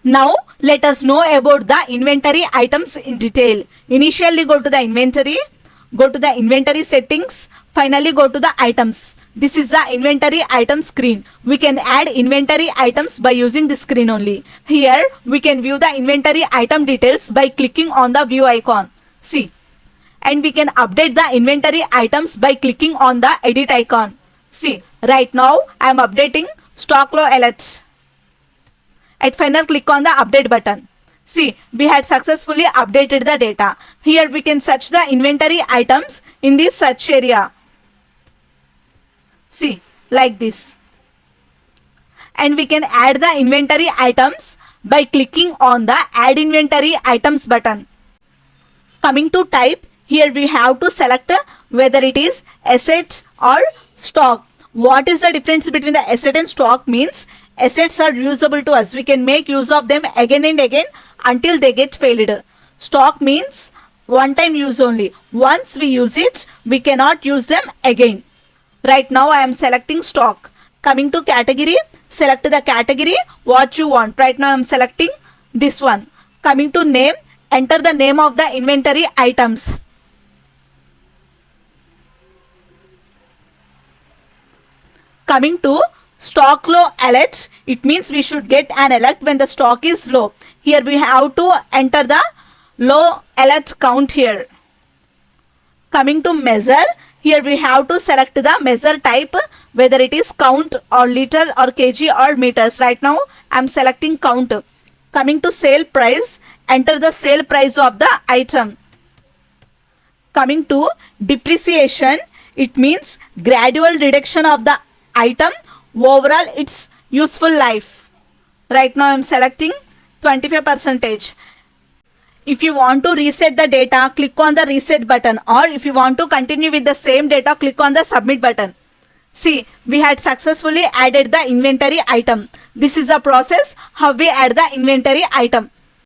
Now let us know about the inventory items in detail. Initially go to the inventory settings, finally go to the items. This is the inventory item screen. We can add inventory items by using this screen only. Here we can view the inventory item details by clicking on the view icon. See. And we can update the inventory items by clicking on the edit icon. See, right now I am updating stock low alert. At final click on the update button. See, we had successfully updated the data. Here we can search the inventory items in this search area. See, like this. And we can add the inventory items by clicking on the add inventory items button. Coming to type, here we have to select whether it is asset or stock. What is the difference between the asset and stock means assets are usable to us. We can make use of them again and again until they get failed. Stock means one time use only. Once we use it, we cannot use them again. Right now I am selecting stock. Coming to category, select the category what you want. Right now I am selecting this one. Coming to name, enter the name of the inventory items. Coming to stock low alert, it means we should get an alert when the stock is low. Here we have to enter the low alert count here. Coming to measure, here we have to select the measure type, whether it is count or liter or kg or meters. Right now I am selecting count. Coming to sale price, enter the sale price of the item. Coming to depreciation, it means gradual reduction of the item overall its useful life. Right now I am selecting 25%. If you want to reset the data, click on the reset button, or if you want to continue with the same data, click on the submit button. See, we had successfully added the inventory item. This is the process how we add the inventory item.